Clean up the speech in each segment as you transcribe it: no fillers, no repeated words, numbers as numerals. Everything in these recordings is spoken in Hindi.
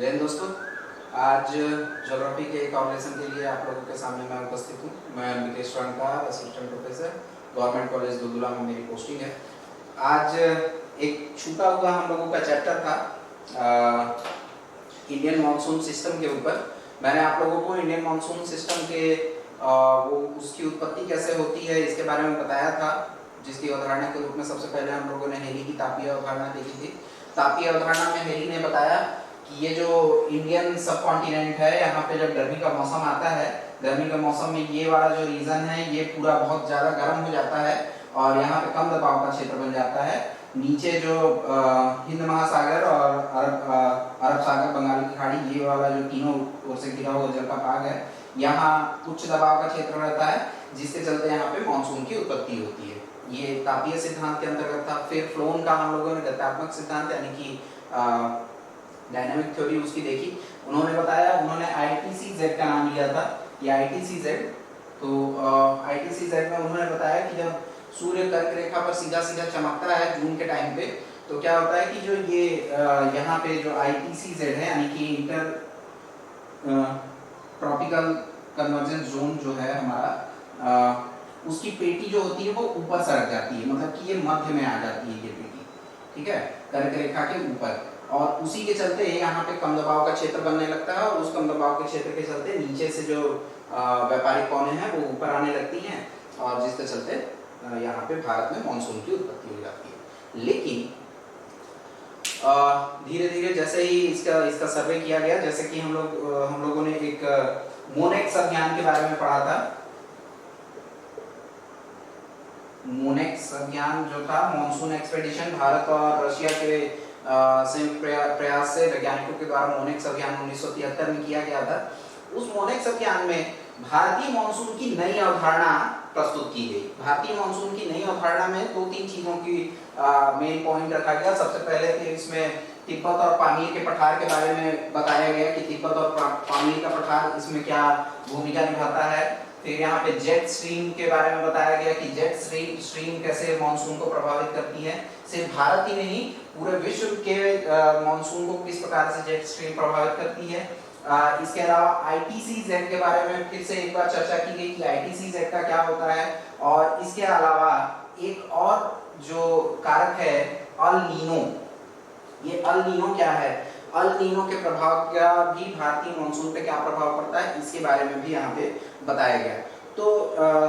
वेल दोस्तों, आज ज्योग्राफी के एक और लेसन के लिए आप लोगों के सामने मैं उपस्थित हूँ। मैं Vikesh Rankar, assistant professor, government college Duldula में मेरी पोस्टिंग है। आज एक छूटा हुआ हम लोगों का चैप्टर था इंडियन मानसून सिस्टम के ऊपर। मैंने आप लोगों को इंडियन मानसून सिस्टम के वो उसकी उत्पत्ति कैसे होती है इसके बारे में बताया था, जिसकी अवधारणा के रूप में सबसे पहले हम लोगों ने हेली की तापीय अवधारणा देखी थी। तापीय अवधारणा में हेली ने बताया कि ये जो इंडियन सब कॉन्टिनेंट है, यहाँ पे जब गर्मी का मौसम आता है, गर्मी के मौसम में ये वाला जो रीजन है ये पूरा बहुत ज़्यादा गर्म हो जाता है और यहाँ पे कम दबाव का क्षेत्र बन जाता है। नीचे जो हिंद महासागर और अरब सागर, बंगाल की खाड़ी, ये वाला जो तीनों ओर से घिरा हुआ जल का भाग है, यहाँ उच्च दबाव का क्षेत्र रहता है, जिसके चलते यहाँ पे मानसून की उत्पत्ति होती है। ये तापीय सिद्धांत के अंतर्गत था। फिर फ्लोन का हम लोगों ने गत्यात्मक सिद्धांत यानी कि डायनामिक थ्योरी उसकी देखी। उन्होंने बताया, उन्होंने ITCZ का नाम लिया था। ये ITCZ, तो ITCZ में उन्होंने बताया कि जब सूर्य कर्क रेखा पर सीधा सीधा चमकता है जून के टाइम पे, तो क्या होता है कि जो ये यहाँ पे जो ITCZ है यानी कि इंटर ट्रॉपिकल कन्वर्जेंस जोन जो है हमारा, उसकी पेटी जो होती है वो ऊपर सरक जाती है, मतलब कि ये मध्य में आ जाती है ये पेटी, ठीक है, कर्क रेखा के ऊपर। और उसी के चलते यहाँ पे कम दबाव का क्षेत्र बनने लगता है और उस कम दबाव के क्षेत्र के चलते नीचे से जो व्यापारिक कौनें हैं वो ऊपर आने लगती हैं और जिसके चलते यहाँ पे भारत में मानसून की उत्पत्ति हो जाती है। लेकिन धीरे धीरे जैसे ही इसका सर्वे किया गया, जैसे कि हम लोगों ने एक मोनेक्स अभियान के बारे में पढ़ा था। मोनेक्स अभियान जो था, मानसून एक्सपेडिशन, भारत और रशिया के संयुक्त प्रयास से वैज्ञानिकों के द्वारा मोनेक्स अभियान 1973 में किया गया था। उस मोनेक्स अभियान में भारतीय मानसून की नई अवधारणा प्रस्तुत की गई। भारतीय मानसून की नई अवधारणा में दो तीन चीजों की मेन पॉइंट रखा गया। सबसे पहले कि इसमें तिब्बत और पामीर के पठार के बारे में बताया गया कि तिब्बत और पामीर का पठार इसमें क्या भूमिका निभाता है। फिर यहाँ पे जेट स्ट्रीम के बारे में बताया गया कि जेट स्ट्रीम कैसे मानसून को प्रभावित करती है। सिर्फ भारत ही नहीं, पूरे विश्व के मानसून को किस प्रकार से जेट स्ट्रीम प्रभावित करती है। इसके अलावा ITCZ के बारे में फिर से एक बार चर्चा की गई कि ITCZ का क्या होता है। और इसके अलावा एक और जो कारक है अल नीनो, ये अल नीनो क्या है, अल नीनो के प्रभाव का भी भारतीय मानसून पे क्या प्रभाव पड़ता है, इसके बारे में भी यहाँ पे बताया गया। तो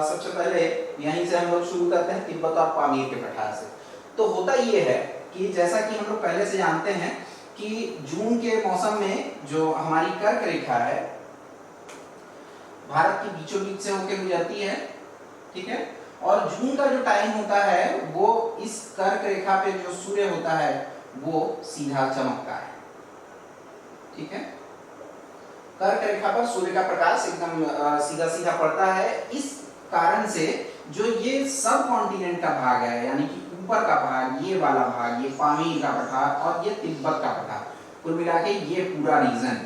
सबसे पहले यहीं से हम लोग शुरू करते हैं, तिब्बत और पामीर के पठार से। तो होता ये है कि जैसा कि हम लोग पहले से जानते हैं कि जून के मौसम में जो हमारी कर्क रेखा है भारत के बीचों बीच से होकर गुजरती है, ठीक है। और जून का जो टाइम होता है वो इस कर्क रेखा पे जो सूर्य होता है वो सीधा चमकता है, ठीक है। कर्क रेखा पर सूर्य का प्रकाश एकदम सीधा सीधा पड़ता है। इस कारण से जो ये सब कॉन्टिनेंट का भाग है, यानी कि ऊपर का भाग, ये वाला भाग, ये पामीर का पठार और ये तिब्बत का पठार, कुल मिला के ये पूरा रीजन,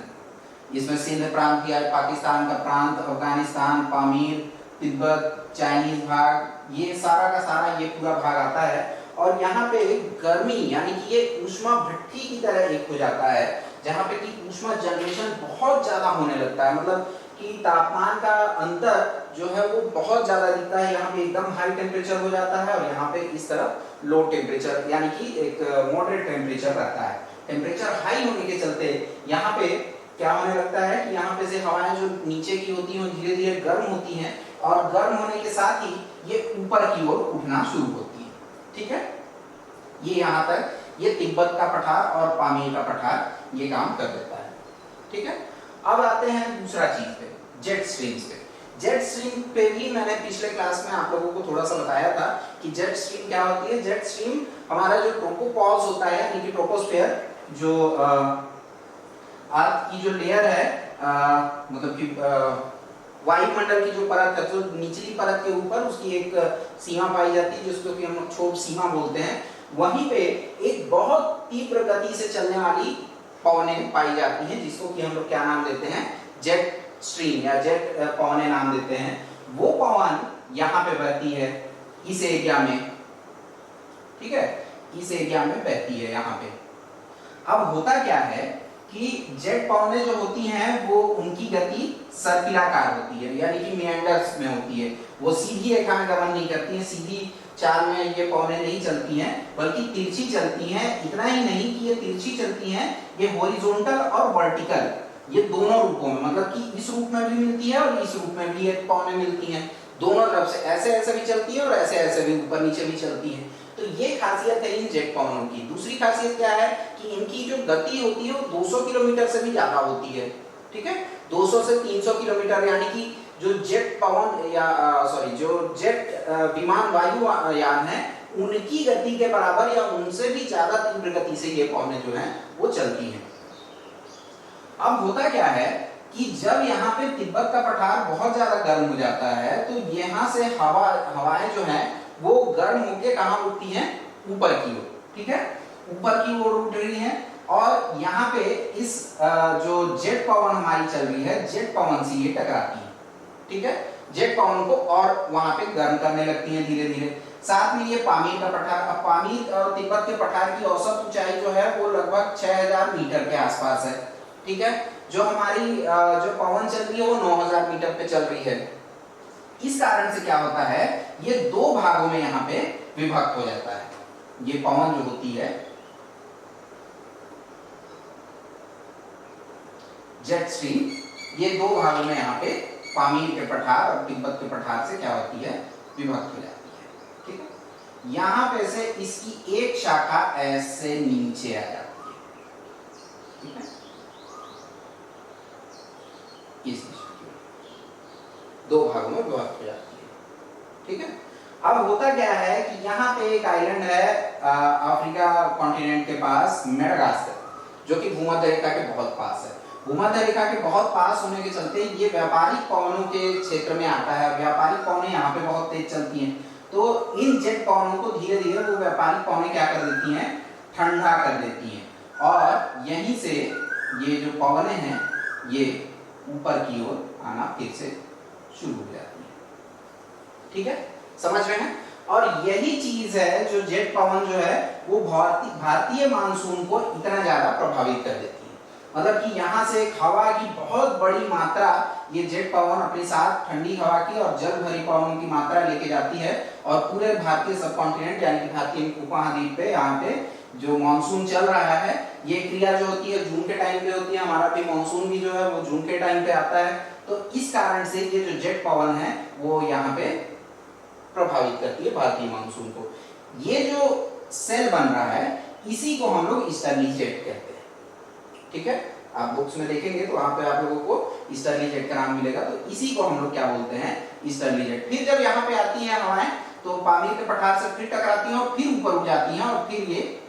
इसमें सिंध प्रांत भी है, पाकिस्तान का प्रांत, अफगानिस्तान, पामीर, तिब्बत, चाइनीज भाग, ये सारा का सारा ये पूरा भाग आता है। और यहाँ पे गर्मी यानी कि ये ऊष्मा भट्टी की तरह एक हो जाता है, जहाँ पे कि ऊष्मा जनरेशन बहुत ज्यादा होने लगता है, मतलब कि तापमान का अंतर जो है वो बहुत ज्यादा दिखता है। यहाँ पे एकदम हाई टेम्परेचर हो जाता है और यहाँ पे इस तरफ लो टेम्परेचर यानी कि एक मॉडरेट टेम्परेचर रहता है। टेम्परेचर हाई होने के चलते यहाँ पे क्या होने लगता है कि यहाँ पे से हवाएं जो नीचे की होती हैं धीरे धीरे गर्म होती हैं और गर्म होने के साथ ही ये ऊपर की ओर उठना शुरू होती है, ठीक है। ये यहाँ तक ये तिब्बत का पठार और पामीर का पठार ये काम कर देता है, ठीक है। अब आते हैं दूसरा चीज पे, जेट स्ट्रीम्स पे। जेट स्ट्रीम पे भी मैंने पिछले क्लास में आप लोगों को थोड़ा सा बताया था कि जेट स्ट्रीम क्या होती है। जेट स्ट्रीम हमारा जो ट्रोपोपॉज होता है यानी कि ट्रोपोस्फेयर, जो अर्थ की जो लेयर है, मतलब कि वायुमंडल की जो परत है, जो निचली परत के ऊपर उसकी एक सीमा पाई जाती है जिसको कि हम लोग छोड़ सीमा बोलते हैं। वहीं पे एक बहुत तीव्र गति से चलने वाली पवनें पाई जाती हैं जिसको कि हम लोग क्या नाम देते हैं, जेट स्ट्रीम या जेट पवनें नाम देते हैं। वो पवन यहाँ पे बहती है इस एरिया में, ठीक है, इस एरिया में बहती है यहाँ पे। अब होता क्या है कि जेट पवनें जो होती हैं वो उनकी गति सर्पिलाकार होती है, यानी कि मेंडर्स में होती है। वो सीधी रेखा में गमन नहीं करती हैं, सीधी चाल में ये पवनें नहीं चलती हैं, बल्कि तिरछी चलती हैं। इतना ही नहीं कि ये तिरछी चलती हैं, ये हॉरिजॉन्टल और वर्टिकल, ये दोनों रूपों में, मतलब कि इस रूप में भी मिलती है और इस रूप में भी ये पवनें मिलती हैं। दोनों तरफ से ऐसे ऐसे भी चलती है और ऐसे ऐसे भी ऊपर नीचे भी चलती है। तो ये खासियत है इन जेट पवनों की। दूसरी खासियत क्या है कि इनकी जो गति होती है वो 200 किलोमीटर से भी ज्यादा होती है। ठीक है, 200 से 300 किलोमीटर, यानी कि जो जेट पवन या जो जेट विमान वायुयान है उनकी गति के बराबर या उनसे भी ज्यादा तीव्र गति से ये पवनें जो हैं वो चलती हैं। अब होता क्या है कि जब यहाँ पे तिब्बत का पठार बहुत ज्यादा गर्म हो जाता है तो यहाँ से हवाएं जो हैं वो गर्म होके कहाँ उठती हैं, ऊपर की ओर। ठीक है, ऊपर की ओर उठ रही हैं और यहाँ पे इस जो जेट पवन हमारी चल रही है, जेट पवन से ये टकराती है। ठीक है, जेट पवन को और वहां पे गर्म करने लगती है धीरे धीरे। साथ में ये पामीर का पठार, अब पामीर और तिब्बत के पठार की औसत ऊंचाई जो है वो लगभग 6000 मीटर के आसपास है। ठीक है, जो हमारी जो पवन चल रही है वो 9000 मीटर पे चल रही है। इस कारण से क्या होता है, ये दो भागों में यहाँ पे विभक्त हो जाता है। ये पवन जो होती है जेट स्ट्रीम, ये दो भागों में यहाँ पे पामीर के पठार और तिब्बत के पठार से क्या होती है, विभक्त हो जाती है। ठीक है, यहाँ पे से इसकी एक शाखा ऐसे नीचे आ जाती है। ठीक है, इस दो भागों में विभक्त हो जाती है। ठीक है, अब होता क्या है कि यहाँ पे एक आइलैंड है अफ्रीका कॉन्टिनेंट के पास, मेडागास्कर, जो कि भूमध्य रेखा के बहुत पास है। भूमध्य रेखा के बहुत पास होने के चलते ये व्यापारिक पवनों के क्षेत्र में आता है। व्यापारिक पवनें यहाँ पे बहुत तेज चलती हैं, तो इन जेट पवनों को धीरे धीरे वो व्यापारिक पवनें क्या कर देती हैं, ठंडा कर देती हैं और यहीं से ये जो पवनें हैं ये ऊपर की ओर आना फिर से शुरू हो जाती है। ठीक है, समझ रहे हैं। और यही चीज है जो जेट पवन जो है वो भारतीय मानसून को इतना ज्यादा प्रभावित कर देती है। मतलब कि यहाँ से एक हवा की बहुत बड़ी मात्रा ये जेट पवन अपने साथ ठंडी हवा की और जल भरी पवनों की मात्रा लेके जाती है और पूरे भारतीय सबकॉन्टिनेंट यानी कि भारतीय उपमहाद्वीप पे यहाँ पे जो मानसून चल रहा है, ये क्रिया जो होती है जून के टाइम पे होती है। हमारा भी मानसून भी जो है वो जून के टाइम पे आता है। तो इस कारण से ये जो जेट पवन है वो यहाँ पे प्रभावित करती है भारतीय मानसून को। ये जो सेल बन रहा है इसी को हम लोग ईस्टर्ली जेट कहते हैं। ठीक है, आप बुक्स में देखेंगे तो वहां पे आप लोगों को ईस्टर्ली जेट का नाम मिलेगा। तो इसी को हम लोग क्या बोलते हैं, ईस्टर्ली जेट। फिर जब यहाँ पे आती है हवाएं तो पामीर के पठार से फिर टकराती हैं और फिर ऊपर उठ जाती हैं और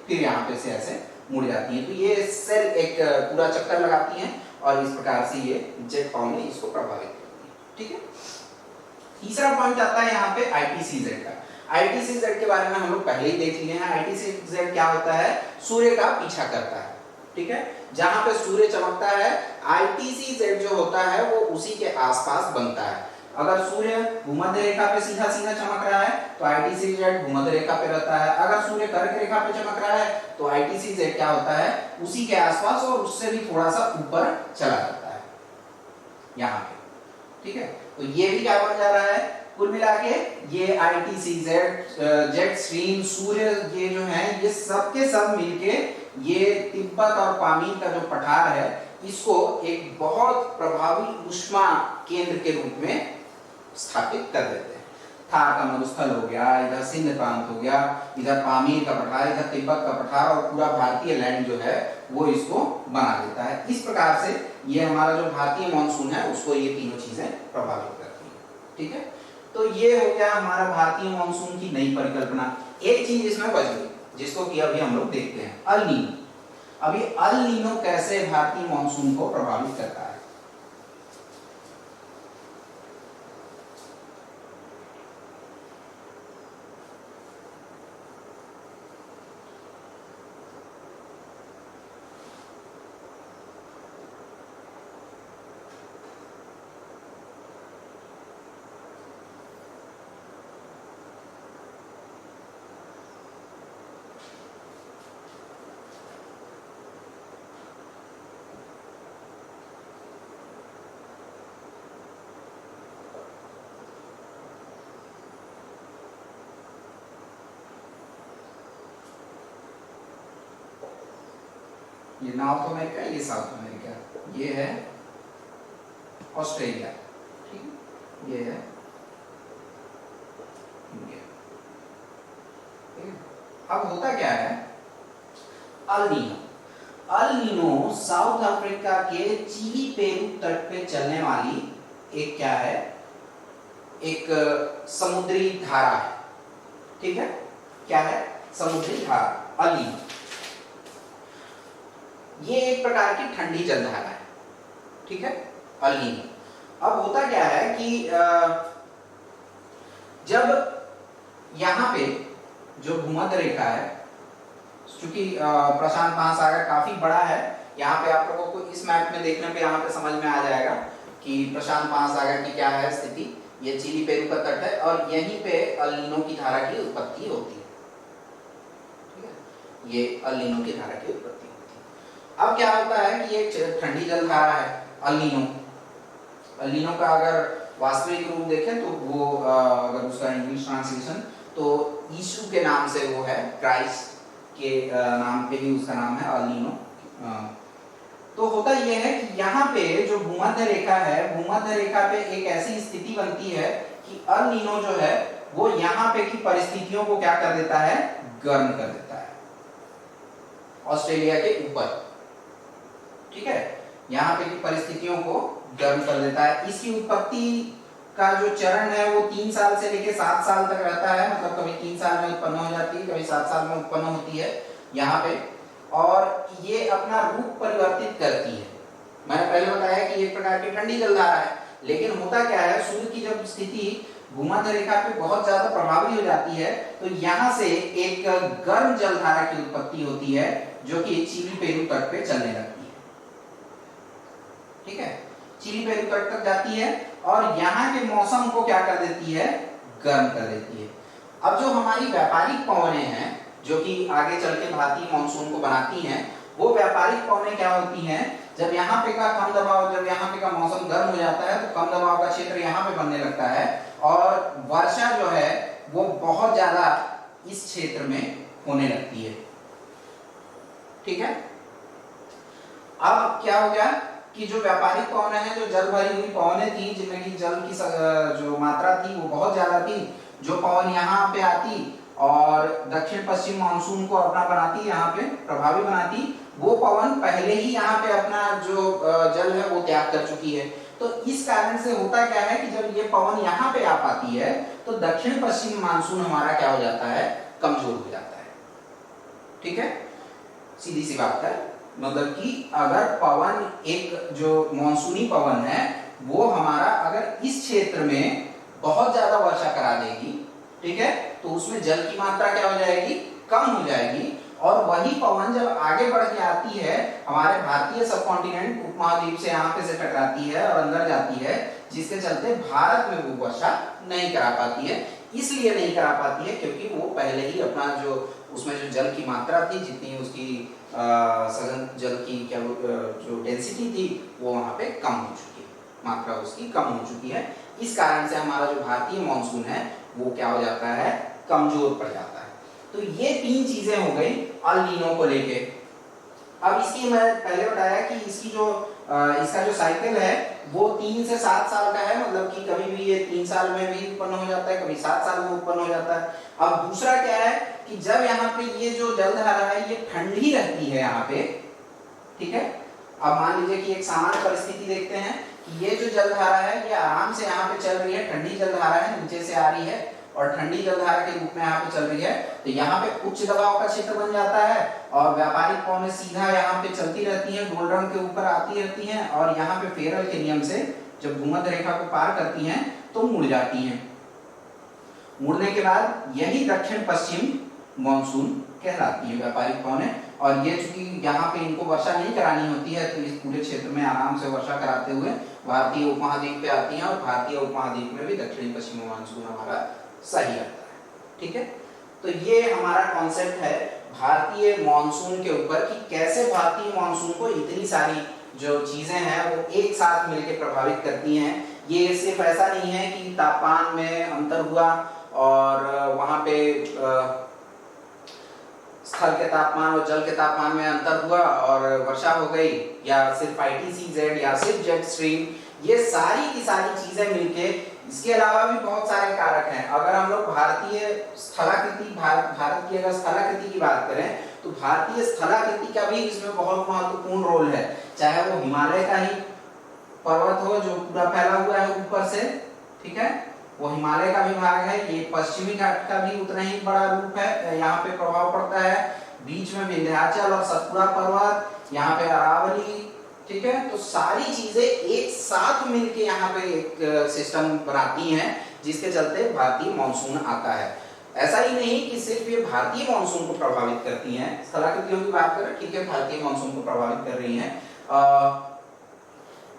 फिर यहाँ पे से ऐसे मुड़ जाती हैं। तो ये सेल एक पूरा चक्कर लगाती हैं और इस प्रकार से ये जेट पवन इसको प्रभावित करती है। ठीक है, तीसरा पॉइंट आता है यहाँ पे आईटीसीजेड का। आईटीसीजेड के बारे में हम लोग पहले ही देख लिए हैं। आईटीसीजेड क्या होता है, सूर्य का पीछा करता है। ठीक है, जहां पे सूर्य चमकता है आईटीसीजेड जो होता है वो उसी के आसपास बनता है। अगर सूर्य भूमध्य रेखा पे सीधा सीधा चमक रहा है तो आईटीसीजेड भूमध्य रेखा पे रहता है। अगर सूर्य कर्क रेखा पे चमक रहा है तो आईटीसीजेड क्या होता है, उसी के आसपास और उससे भी थोड़ा सा ऊपर चला जाता है यहाँ पे। ठीक है, तो ये भी क्या बन जा रहा है, कुल मिला के ये आईटीसीजेड जेट स्ट्रीम सूर्य ये जो है ये सब के सब मिलके ये तिब्बत और पामीर का जो पठार है इसको एक बहुत प्रभावी ऊष्मा केंद्र के रूप में स्थापित कर देते हैं। थार का मरुस्थल हो गया, इधर सिंध प्रांत हो गया, इधर पामीर का पठार, इधर तिब्बत का पठार और पूरा भारतीय लैंड जो है वो इसको बना देता है। इस प्रकार से ये हमारा जो भारतीय मानसून है उसको ये तीनों चीजें प्रभावित करती है। ठीक है, तो ये हो गया हमारा भारतीय मानसून की नई परिकल्पना। एक चीज इसमें बच गई जिसको कि अभी हम लोग देखते हैं, अल नीनो। अभी अल नीनो कैसे भारतीय मानसून को प्रभावित करता है। ये नॉर्थ अमेरिका, ये साउथ अमेरिका, ये है ऑस्ट्रेलिया, ठीक है, ये है इंडिया। अब होता क्या है, El Nino. El Nino south Africa के चिली पेरू तट पे चलने वाली एक क्या है, एक समुद्री धारा है, ठीक है, क्या है, समुद्री धारा, अल नीनो। ये एक प्रकार की ठंडी जलधारा है, ठीक है, अल नीनो। अब होता क्या है कि जब यहां पे जो भूमध्य रेखा है, क्योंकि प्रशांत महासागर काफी बड़ा है, यहाँ पे आप लोगों को इस मैप में देखने पे यहाँ पे समझ में आ जाएगा कि प्रशांत महासागर की क्या है स्थिति। ये चिली पेरू का तट है और यहीं पे अल नीनो की धारा की उत्पत्ति होती है, ठीक है, ये अल नीनो की धारा की उत्पत्ति होती है। अब क्या होता है कि ये ठंडी जल धारा है अल नीनो। अल नीनो का अगर वास्तविक रूप देखें तो वो अगर उसका इंग्लिश ट्रांसलेशन तो यीशु के नाम से वो है, क्राइस्ट के नाम पे ही उसका नाम है अल नीनो। तो होता यह है कि यहाँ पे जो भूमध्य रेखा है, भूमध्य रेखा पे एक ऐसी स्थिति बनती है कि अल नीनो जो है वो यहाँ पे की परिस्थितियों को क्या कर देता है, गर्म कर देता है ऑस्ट्रेलिया के ऊपर, ठीक है, यहाँ पे की परिस्थितियों को गर्म कर देता है। इसकी उत्पत्ति का जो चरण है वो 3 साल से लेकर 7 साल तक रहता है, मतलब कभी 3 साल में उत्पन्न हो जाती है, कभी 7 साल में उत्पन्न होती है यहाँ पे, और ये अपना रूप परिवर्तित करती है। मैंने पहले बताया कि एक प्रकार की ठंडी जलधारा है, लेकिन होता क्या है, सूर्य की जब स्थिति भूमध्य रेखा पे बहुत ज्यादा प्रभावी हो जाती है तो यहाँ से एक गर्म जलधारा की उत्पत्ति होती है जो कि चिली पेरू तट पे चलने लगती है, ठीक है, चिली पेरू तट तक जाती है और यहाँ के मौसम को क्या कर देती है, गर्म कर देती है। अब जो हमारी व्यापारिक पवनें हैं जो कि आगे चल के भारतीय मानसून को बनाती हैं, वो व्यापारिक पवनें क्या होती हैं, जब यहाँ पे का कम दबाव, जब यहाँ पे का मौसम गर्म हो जाता है तो कम दबाव का क्षेत्र यहाँ पे बनने लगता है और वर्षा जो है वो बहुत ज्यादा इस क्षेत्र में होने लगती है, ठीक है। अब क्या हो गया कि जो व्यापारिक पवनें हैं, जो जल भरी हुई पवनें थी जिनमें की जल की जो मात्रा थी वो बहुत ज्यादा थी, जो पवन यहाँ पे आती और दक्षिण पश्चिम मानसून को अपना बनाती, यहाँ पे प्रभावी बनाती, वो पवन पहले ही यहाँ पे अपना जो जल है वो त्याग कर चुकी है। तो इस कारण से होता क्या है कि जब ये पवन यहाँ पे आ पाती है तो दक्षिण पश्चिम मानसून हमारा क्या हो जाता है, कमजोर हो जाता है, ठीक है, सीधी सी बात है। मतलब कि अगर पवन, एक जो मॉनसूनी पवन है वो हमारा अगर इस क्षेत्र में बहुत ज्यादा वर्षा करा देगी, ठीक है, तो उसमें जल की मात्रा क्या हो जाएगी, कम हो जाएगी, और वही पवन जब आगे बढ़ के आती है हमारे भारतीय सबकॉन्टिनेंट उपमहाद्वीप से यहाँ पे से टकराती है और अंदर जाती है, जिसके चलते भारत में वो वर्षा नहीं करा पाती है। इसलिए नहीं करा पाती है क्योंकि वो पहले ही अपना जो उसमें जो जल की मात्रा थी, जितनी उसकी सघन जल की क्या जो डेंसिटी थी वो वहाँ पे कम हो चुकी है, मात्रा उसकी कम हो चुकी है। इस कारण से हमारा जो भारतीय मानसून है वो क्या हो जाता है, कमजोर पड़ जाता है। तो ये 3 चीजें हो गई अल नीनो को लेके। अब इसकी मैं पहले बताया कि इसकी जो इसका जो साइकिल है वो 3 से 7 साल का है, मतलब कि कभी भी ये 3 साल में भी उत्पन्न हो जाता है, कभी 7 साल में उत्पन्न हो जाता है। अब दूसरा क्या है कि जब यहाँ पे ये जो जलधारा है ये ठंडी रहती है यहाँ पे, ठीक है। अब मान लीजिए कि एक सामान्य परिस्थिति देखते हैं कि ये जो जलधारा है ये आराम से यहाँ पे चल रही है, ठंडी जलधारा है, नीचे से आ रही है और ठंडी जलधारा के रूप में यहाँ पे चल रही है, तो यहाँ पे उच्च दबाव का क्षेत्र बन जाता है और व्यापारिक पवनें सीधा यहाँ पे चलती रहती हैं, गोल्डन के ऊपर आती रहती हैं और यहाँ पे फेरल के नियम से जब भूमध्य रेखा को पार करती हैं तो मुड़ जाती हैं। मुड़ने के बाद यही दक्षिण पश्चिम मानसून कहलाती है व्यापारिक पवनें, और ये चूंकि यहाँ पे इनको वर्षा नहीं करानी होती है तो इस पूरे क्षेत्र में आराम से वर्षा कराते हुए भारतीय उपमहाद्वीप पे आती हैं और भारतीय उपमहाद्वीप में भी दक्षिणी पश्चिमी मानसून हमारा सही आता है, ठीक है। तो ये हमारा कॉन्सेप्ट है भारतीय मानसून के ऊपर कि कैसे भारतीय मानसून को इतनी सारी जो चीजें हैं वो एक साथ मिलकर प्रभावित करती हैं। ये सिर्फ ऐसा नहीं है कि तापमान में अंतर हुआ और वहां पे स्थल के तापमान और जल के तापमान में अंतर हुआ और वर्षा हो गई, या सिर्फ ITCZ या सिर्फ जेट स्ट्रीम, ये सारी की सारी चीजें मिलके, इसके अलावा भी बहुत सारे कारक हैं। अगर हम लोग भारतीय स्थलाकृति भारत की अगर स्थलाकृति की बात करें तो भारतीय स्थलाकृति का भी इसमें बहुत महत्वपूर्ण रोल है। चाहे वो हिमालय का ही पर्वत हो जो पूरा फैला हुआ है ऊपर से, ठीक है, वो हिमालय का भी भाग है। ये पश्चिमी घाट का भी उतना ही बड़ा रूप है, यहाँ पे प्रभाव पड़ता है। बीच में विंध्याचल और सतपुड़ा पर्वत, यहाँ पे अरावली, ठीक है। तो सारी चीजें एक साथ मिलके यहाँ पे एक सिस्टम बनाती हैं, जिसके चलते भारतीय मानसून आता है। ऐसा ही नहीं कि सिर्फ ये भारतीय मानसून को प्रभावित करती हैं, स्थलाकृतियों की बात करें, ठीक है, भारतीय मानसून को प्रभावित कर रही हैं,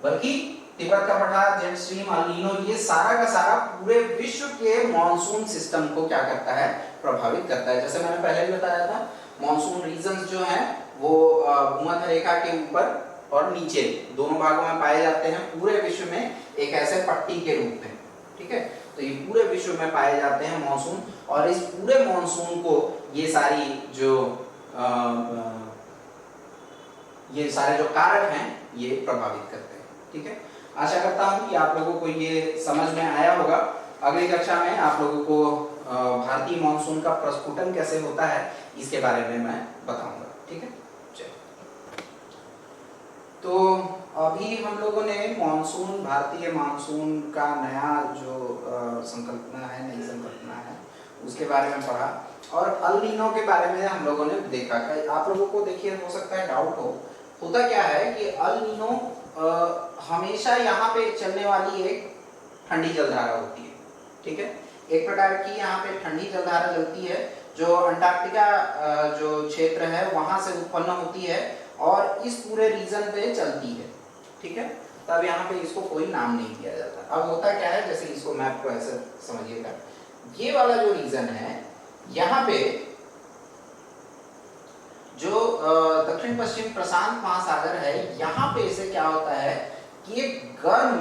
बल्कि तिब्बत का पठार, जेट स्ट्रीम, अल नीनो, ये सारा का सारा पूरे विश्व के मानसून सिस्टम को क्या करता है, प्रभावित करता है। जैसे मैंने पहले भी बताया था, मानसून रीजन्स जो हैं वो भूमध्य रेखा के ऊपर और नीचे दोनों भागों में पाए जाते हैं पूरे विश्व में, एक ऐसे पट्टी के रूप में, ठीक है। तो ये पूरे विश्व में पाए जाते हैं मानसून, और इस पूरे मानसून को ये सारे जो कारक हैं ये प्रभावित करते हैं, ठीक है। आशा करता हूं कि आप लोगों को ये समझ में आया होगा। अगली कक्षा में आप लोगों को भारतीय मानसून का प्रस्फुटन कैसे होता है इसके बारे में मैं बताऊंगा, ठीक है। तो अभी हम लोगों ने मानसून, भारतीय मानसून का नया जो संकल्पना है, नई संकल्पना है, उसके बारे में पढ़ा, और अल नीनो के बारे में हम लोगों ने देखा। आप लोगों को देखिए हो सकता है डाउट होता क्या है कि अल नीनो हमेशा यहाँ पे चलने वाली एक ठंडी जलधारा होती है, ठीक है। एक प्रकार की यहाँ पे ठंडी जलधारा चलती है जो अंटार्कटिका जो क्षेत्र है वहां से उत्पन्न होती है और इस पूरे रीजन पे चलती है, ठीक है। तब यहाँ पे इसको कोई नाम नहीं दिया जाता। अब होता क्या है, जैसे इसको मैप को ऐसे समझिएगा, ये वाला जो रीजन है यहाँ पे जो दक्षिण पश्चिम प्रशांत महासागर है, यहाँ पे इसे क्या होता है कि एक गर्म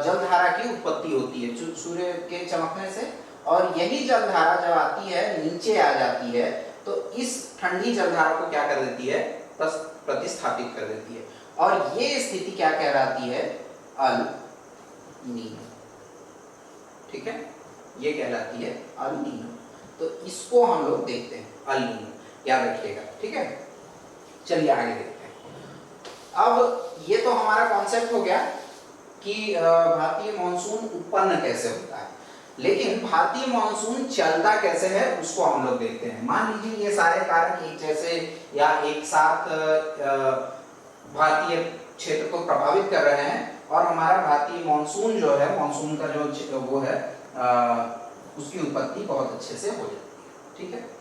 जलधारा की उत्पत्ति होती है सूर्य के चमकने से, और यही जलधारा जब आती है नीचे आ जाती है तो इस ठंडी जलधारा को क्या कर देती है, प्रतिस्थापित कर देती है, और ये स्थिति क्या कहलाती है, अल नीनो, ठीक है, ये कहलाती है अल नीनो। तो इसको हम लोग देखते हैं, अल नीनो याद रखिएगा, ठीक है। चलिए आगे देखते हैं। अब ये तो हमारा कॉन्सेप्ट हो गया कि भारतीय मानसून उत्पन्न कैसे होता है, लेकिन भारतीय मानसून चलता कैसे है उसको हम लोग देखते हैं। मान लीजिए ये सारे कारक एक जैसे या एक साथ भारतीय क्षेत्र को प्रभावित कर रहे हैं, और हमारा भारतीय मानसून जो है, मानसून का जो वो है उसकी उत्पत्ति बहुत अच्छे से हो जाती है, ठीक है।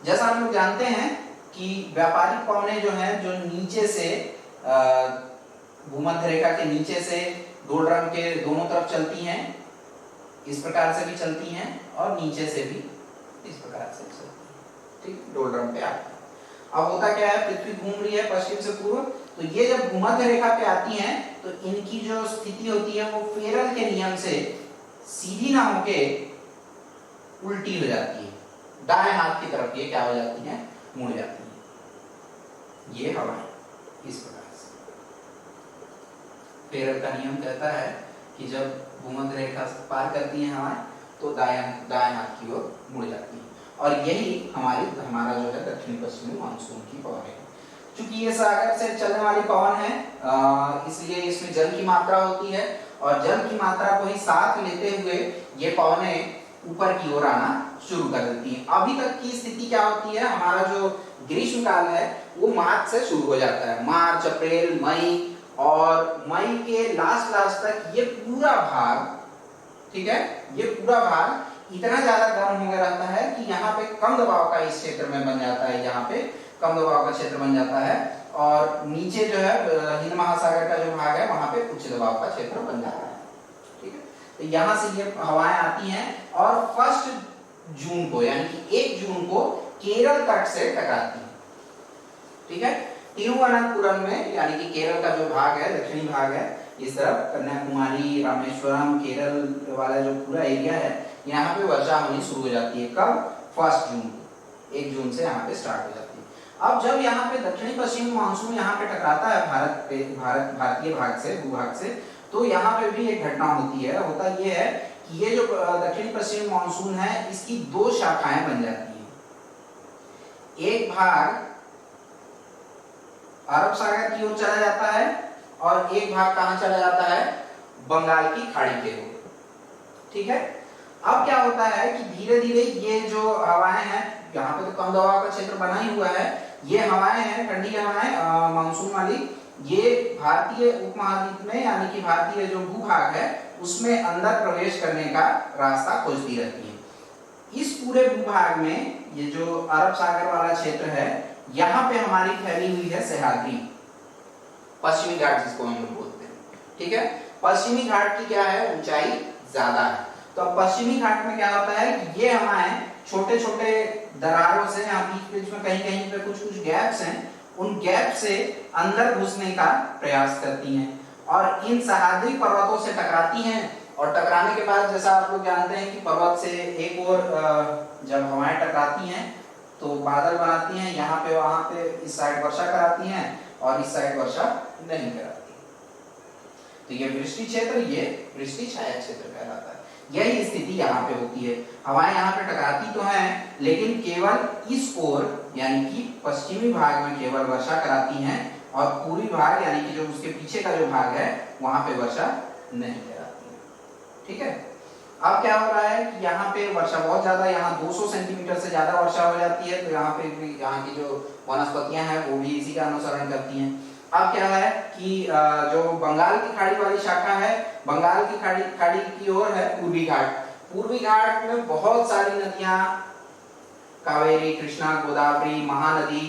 जैसा हम लोग जानते हैं कि व्यापारिक पवनें जो हैं, जो नीचे से भूमध्य रेखा के नीचे से डोलड्रम के दोनों तरफ चलती हैं, इस प्रकार से भी चलती हैं, और नीचे से भी इस प्रकार से चलती हैं, ठीक, डोलड्रम पे आती है। अब होता क्या है, पृथ्वी घूम रही है पश्चिम से पूर्व, तो ये जब भूमध्य रेखा पे आती हैं तो इनकी जो स्थिति होती है वो फेरल के नियम से सीधी ना होके उल्टी हो जाती है, दाएं हाथ की तरफ ये क्या हो जाती है, मुड़ जाती है। ये हवाएं इस प्रकार से, फेरल का नियम कहता है कि जब भूमध्य रेखा पार करती हैं हवाएं तो दाएं हाथ की ओर मुड़ जाती है, और यही हमारा जो है दक्षिण पश्चिमी मानसून की पवन है। चूंकि ये सागर से चलने वाली पवन है, इसलिए इसमें जल की मात्रा होती है, और जल की मात्रा को ही साथ लेते हुए ये पवनें ऊपर की ओर आना शुरू कर देती हैं। अभी तक की स्थिति क्या होती है, हमारा जो ग्रीष्म काल है वो मार्च से शुरू हो जाता है, मार्च, अप्रैल, मई, और मई के लास्ट तक ये पूरा भाग, ठीक है, ये पूरा भाग इतना ज्यादा गर्म हो गया रहता है कि यहाँ पे कम दबाव का इस क्षेत्र में बन जाता है, यहाँ पे कम दबाव का क्षेत्र बन जाता है, और नीचे जो है हिंद महासागर का जो भाग है वहां पे उच्च दबाव का क्षेत्र बन जाता है, ठीक है। तो यहाँ से ये हवाएं आती हैं और 1 जून को, यानी कि 1 जून को केरल तट से टकराती हैं, ठीक है। तिरुवनंतपुरम में, यानी कि केरल का जो भाग है, दक्षिणी भाग है, इस तरफ कन्याकुमारी, रामेश्वरम, केरल वाला जो पूरा एरिया है, यहाँ पे वर्षा होनी शुरू हो जाती है। कब? 1 जून को, 1 जून से यहाँ पे स्टार्ट हो जाती है। अब जब यहाँ पे दक्षिणी पश्चिमी मानसून यहाँ पे टकराता है भारतीय भाग से, भूभाग से, तो यहाँ पे भी एक घटना होती है। होता ये है कि ये जो दक्षिणी पश्चिमी मानसून है, इसकी 2 शाखाएं बन जाती हैं। एक भाग अरब सागर की ओर चला जाता है और एक भाग कहाँ चला जाता है, बंगाल की खाड़ी की ओर। ठीक है, अब क्या होता है कि धीरे धीरे ये जो हवाएं हैं, यहाँ पे तो कम दबाव का क्षेत्र बना ही हुआ है, ये हवाएं हैं ठंडी हवाएं मानसून वाली, ये भारतीय उपमहाद्वीप में यानी कि भारतीय जो भूभाग है उसमें अंदर प्रवेश करने का रास्ता खोजती रहती है। इस पूरे भूभाग में ये जो अरब सागर वाला क्षेत्र है, यहाँ पे हमारी फैली हुई है सह्याद्री, पश्चिमी घाट जिसको हम लोग बोलते हैं। ठीक है, पश्चिमी घाट की क्या है, ऊंचाई ज्यादा है। तो अब पश्चिमी घाट में क्या होता है कि ये हमारे छोटे छोटे दरारों से, यहाँ बीच बीच में कहीं कहीं पे कुछ कुछ गैप्स हैं, उन गैप से अंदर घुसने का प्रयास करती हैं और इन सह्याद्री पर्वतों से टकराती हैं। और टकराने के बाद जैसा आप लोग जानते हैं कि पर्वत से एक और जब हवाएं टकराती हैं तो बादल बनाती हैं, यहाँ पे वहां पे इस साइड वर्षा कराती हैं और इस साइड वर्षा नहीं कराती। तो ये वृष्टि क्षेत्र, ये वृष्टि छाया क्षेत्र कहलाता है। यही स्थिति यहाँ पे होती है, हवाएं यहाँ पे टकराती तो हैं लेकिन केवल इस ओर यानी कि पश्चिमी भाग में केवल वर्षा कराती हैं और पूर्वी भाग यानी कि जो उसके पीछे का जो भाग है वहां पे वर्षा नहीं कराती है। ठीक है, अब क्या हो रहा है कि यहाँ पे वर्षा बहुत ज्यादा, यहाँ 200 सेंटीमीटर से ज्यादा वर्षा हो जाती है, तो यहाँ पे भी यहाँ की जो वनस्पतियां हैं वो भी इसी का अनुसरण करती हैं। अब क्या है कि जो बंगाल की खाड़ी वाली शाखा है, बंगाल की खाड़ी की ओर है पूर्वी घाट। पूर्वी घाट में बहुत सारी नदियां, कावेरी, कृष्णा, गोदावरी, महानदी,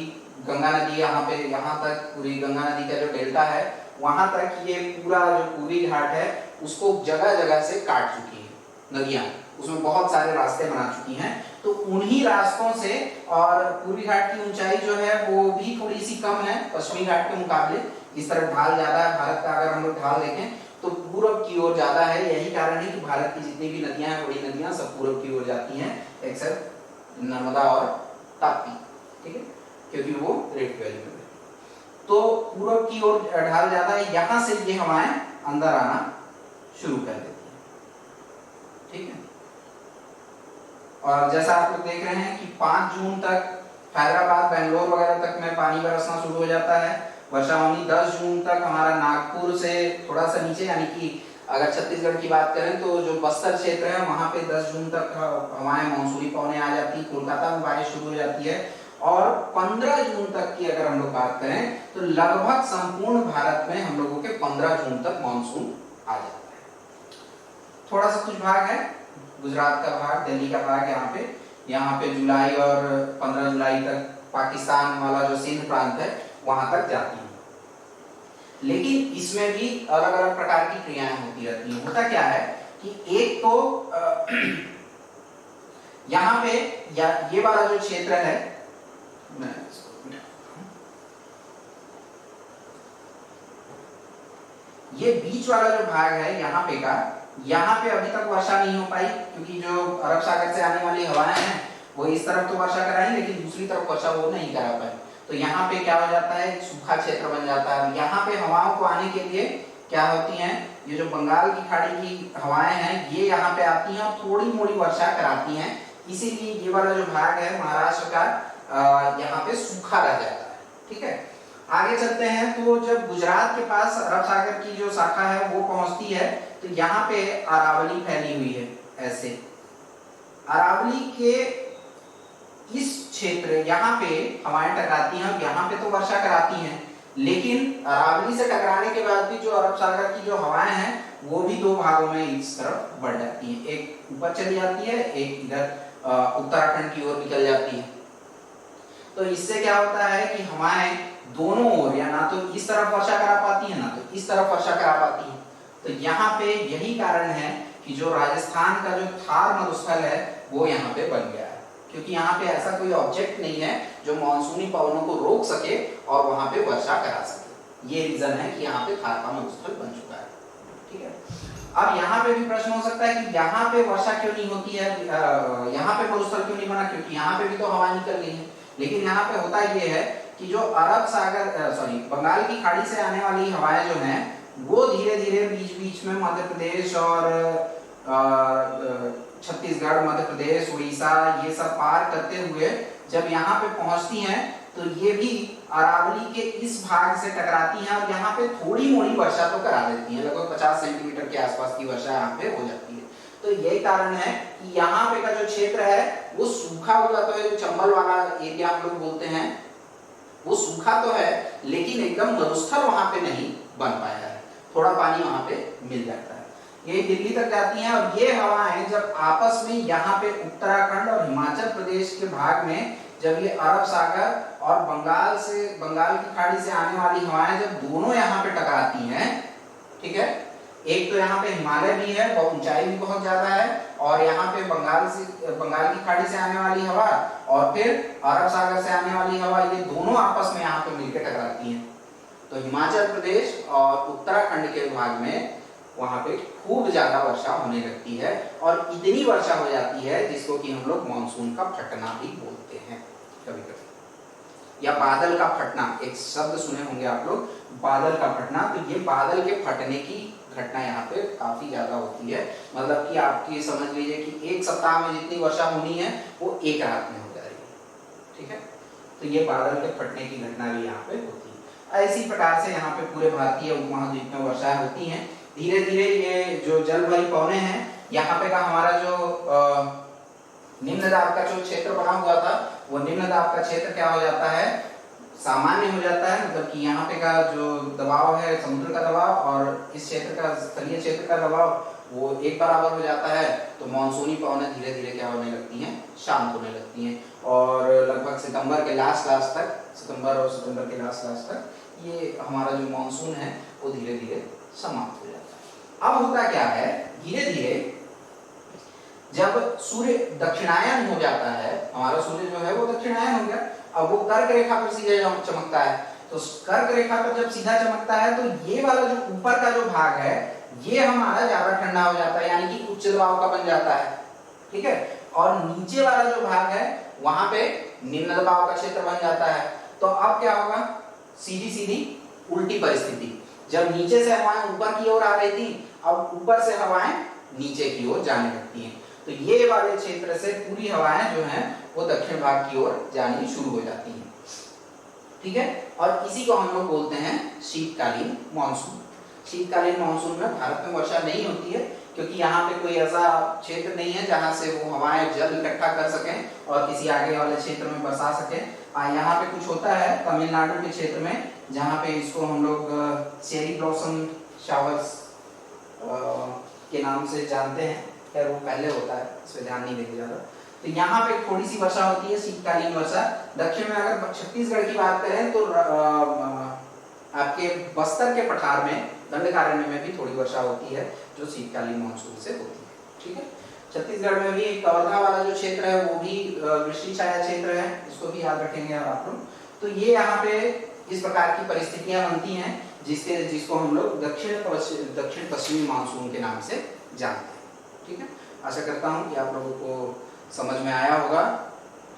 गंगा नदी, यहाँ तक पूरी गंगा नदी का जो डेल्टा है वहां तक ये पूरा जो पूर्वी घाट है उसको जगह जगह से काट चुकी है नदियां, उसमें बहुत सारे रास्ते बना चुकी हैं। तो उन्हीं रास्तों से, और पूर्वी घाट की ऊंचाई जो है वो भी थोड़ी सी कम है पश्चिमी घाट के मुकाबले, इस तरफ ढाल ज्यादा है। भारत का अगर हम लोग ढाल देखें तो पूरब की ओर ज्यादा है, यही कारण है कि भारत की जितनी भी नदियां हैं, बड़ी नदियां सब पूरब की ओर जाती हैं एक्सेप्ट नर्मदा और ताप्ती। ठीक है, क्योंकि वो रिफ्ट वैली में। तो पूरब की ओर ढाल ज्यादा है, यहां से ये हवाएं अंदर आना शुरू कर देती है। ठीक है, और जैसा आप लोग देख रहे हैं कि 5 जून तक हैदराबाद, बेंगलोर वगैरह तक में पानी बरसना शुरू हो जाता है। वर्षा होनी 10 जून तक हमारा नागपुर से थोड़ा सा नीचे, यानी कि अगर छत्तीसगढ़ की बात करें तो जो बस्तर क्षेत्र है वहां पे 10 जून तक हवाएं मानसूनी पवनें आ जाती, कोलकाता में बारिश शुरू हो जाती है। और 15 जून तक की अगर हम लोग बात करें तो लगभग संपूर्ण भारत में हम लोगों के 15 जून तक मानसून आ जाता है। थोड़ा सा कुछ भाग है, गुजरात का भाग, दिल्ली का भाग, यहाँ पे जुलाई और 15 जुलाई तक पाकिस्तान वाला जो सिंध प्रांत है वहां तक जाती है। लेकिन इसमें भी अलग अलग प्रकार की क्रियाएं होती रहती हैं। होता क्या है कि एक तो यहाँ पे ये वाला जो क्षेत्र है, ये बीच वाला जो भाग है यहाँ पे का, यहाँ पे अभी तक वर्षा नहीं हो पाई क्योंकि जो अरब सागर से आने वाली हवाएं हैं वो इस तरफ तो वर्षा कराई लेकिन दूसरी तरफ वर्षा वो नहीं करा पाई। तो यहाँ पे क्या हो जाता है, सूखा क्षेत्र बन जाता है। यहाँ पे हवाओं को आने के लिए क्या होती हैं, ये जो बंगाल की खाड़ी की हवाएं हैं ये यहाँ पे आती हैं और थोड़ी मोड़ी वर्षा कराती हैं, इसीलिए ये वाला जो भाग है महाराष्ट्र का यहाँ पे सूखा रह जाता है। ठीक है, आगे चलते हैं तो जब गुजरात के पास अरब सागर की जो शाखा है वो पहुंचती है तो यहाँ पे अरावली फैली हुई है। ऐसे अरावली के इस क्षेत्र यहाँ पे हवाएं टकराती हैं, यहाँ पे तो वर्षा कराती हैं लेकिन अरावली से टकराने के बाद भी जो अरब सागर की जो हवाएं हैं वो भी 2 भागों में इस तरफ बढ़ जाती हैं, एक ऊपर चली जाती है, एक इधर उत्तराखंड की ओर निकल जाती है। तो इससे क्या होता है कि हवाएं दोनों ओर या ना तो इस तरफ वर्षा करा पाती है ना तो इस तरफ वर्षा करा पाती है। तो यहाँ पे यही कारण है कि जो राजस्थान का जो थार मरुस्थल है वो यहाँ पे बन गया है, क्योंकि यहाँ पे ऐसा कोई ऑब्जेक्ट नहीं है जो मानसूनी पवनों को रोक सके और वहां पे वर्षा करा सके। ये रीजन है कि यहाँ पे थार का मरुस्थल बन चुका है। ठीक है, अब यहाँ पे भी प्रश्न हो सकता है कि यहाँ पे वर्षा क्यों नहीं होती है, यहाँ पे मरुस्थल क्यों नहीं बना, क्योंकि यहाँ पे भी तो हवा निकल गई है। लेकिन यहाँ पे होता ये है कि जो अरब सागर बंगाल की खाड़ी से आने वाली हवाएं जो हैं वो धीरे धीरे बीच बीच में मध्य प्रदेश और छत्तीसगढ़, मध्य प्रदेश, उड़ीसा ये सब पार करते हुए जब यहाँ पे पहुंचती हैं तो ये भी अरावली के इस भाग से टकराती हैं और यहाँ पे थोड़ी मोड़ी वर्षा तो करा देती हैं, लगभग 50 सेंटीमीटर के आसपास की वर्षा यहाँ पे हो जाती है। तो यही कारण है कि यहाँ पे का जो क्षेत्र है वो सूखा हो जाता है, जो चंबल वाला एरिया हम लोग बोलते हैं वो सूखा तो है लेकिन एकदम मरुस्थल वहां पे नहीं बन पाया है, थोड़ा पानी वहां पे मिल जाता है। ये दिल्ली तक जाती हैं और ये हवाएं जब आपस में यहाँ पे उत्तराखंड और हिमाचल प्रदेश के भाग में जब ये अरब सागर और बंगाल की खाड़ी से आने वाली हवाएं जब दोनों यहाँ पे टकराती हैं, ठीक है, एक तो यहाँ पे हिमालय भी है, बहुत ऊंचाई भी बहुत ज्यादा है, और यहाँ पे बंगाल की खाड़ी से आने वाली हवा और फिर अरब सागर से आने वाली हवा, ये दोनों आपस में यहाँ पे मिलकर टकराती हैं। तो हिमाचल प्रदेश और उत्तराखंड के भाग में वहां पे खूब ज्यादा वर्षा होने लगती है और इतनी वर्षा हो जाती है जिसको कि हम लोग मानसून का फटना भी बोलते हैं कभी कभी, या बादल का फटना, एक शब्द सुने होंगे आप लोग, बादल का फटना। तो ये बादल के फटने की घटना यहाँ पे काफी ज्यादा होती है, मतलब कि आपकी समझ लीजिए कि एक सप्ताह में जितनी वर्षा होनी है वो एक रात में हो जाएगी, ठीक है। तो ये बादल के फटने की घटना भी यहाँ पे होती है। इसी प्रकार से यहाँ पे पूरे भारतीय उपमहाद्वीप में वर्षा होती है। धीरे धीरे ये जो जलवायु पौने हैं यहाँ पे का हमारा जो निम्न दाब का जो क्षेत्र बना हुआ था वो निम्न दाब का क्षेत्र क्या हो जाता है, सामान्य हो जाता है, मतलब कि यहाँ पे का जो दबाव है समुद्र का दबाव और इस क्षेत्र का स्थलीय क्षेत्र का दबाव वो एक बराबर हो जाता है। तो मानसूनी पवनें धीरे धीरे क्या होने लगती हैं, शांत होने लगती हैं और लगभग सितंबर के लास्ट तक, सितंबर के लास्ट तक ये हमारा जो मानसून है वो धीरे धीरे समाप्त हो जाता है। अब होता क्या है, धीरे धीरे जब सूर्य दक्षिणायन हो जाता है, हमारा सूर्य जो है वो दक्षिणायन हो गया, अब वो कर्क रेखा पर सीधे चमकता है। तो कर्क रेखा पर जब सीधा चमकता है तो ये वाला जो ऊपर का जो भाग है ये हमारा ज्यादा ठंडा हो जाता है, यानी कि उच्च दबाव का बन जाता है, ठीक है, और नीचे वाला जो भाग है वहां पे निम्न दबाव का क्षेत्र बन जाता है। तो अब क्या होगा, सीधी सीधी उल्टी परिस्थिति, जब नीचे से हवाएं ऊपर की ओर आ रही थी अब ऊपर से हवाएं नीचे की ओर जाने लगती हैं। तो ये वाले क्षेत्र से पूरी हवाएं जो हैं वो दक्षिण भाग की ओर जानी शुरू हो जाती हैं, ठीक है, और इसी को हम लोग बोलते हैं शीतकालीन मानसून। शीतकालीन मानसून में भारत में वर्षा नहीं होती है क्योंकि यहाँ पे कोई ऐसा क्षेत्र नहीं है जहाँ से वो हवाएं जल इकट्ठा कर सकें और किसी आगे वाले क्षेत्र में बरसा सकें। यहाँ पे कुछ होता है तमिलनाडु के क्षेत्र में जहाँ पे इसको हम लोग चेरी ब्लॉसम शावर्स के नाम से जानते हैं, खैर वो पहले होता है, इस पर ध्यान नहीं देते ज़्यादा। तो यहाँ पे थोड़ी सी वर्षा होती है, शीतकालीन वर्षा। दक्षिण में अगर छत्तीसगढ़ की बात करें तो आपके बस्तर के पठार में, दंडकारण्य में भी थोड़ी वर्षा होती है जो शीतकालीन मानसून से होती है, ठीक है। छत्तीसगढ़ में भी कवर्धा वाला जो क्षेत्र है वो भी वृष्टि छाया क्षेत्र है, इसको भी याद रखेंगे आप लोग। तो ये यहाँ पे इस प्रकार की परिस्थितियां बनती हैं जिसको हम लोग दक्षिण पश्चिमी मानसून के नाम से जानते हैं, ठीक है। आशा करता हूँ कि आप लोगों को समझ में आया होगा।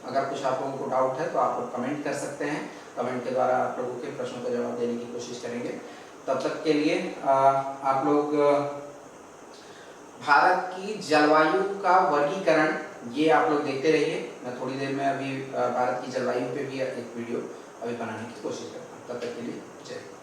अगर कुछ आप लोगों को डाउट है तो आप लोग कमेंट कर सकते हैं, कमेंट के द्वारा आप लोगों के प्रश्नों का जवाब देने की कोशिश करेंगे। तब तक के लिए आप लोग भारत की जलवायु का वर्गीकरण ये आप लोग देखते रहिए। मैं थोड़ी देर में अभी भारत की जलवायु पे भी एक वीडियो अभी बनाने की कोशिश करता हूँ। तब तक के लिए जय हिंद।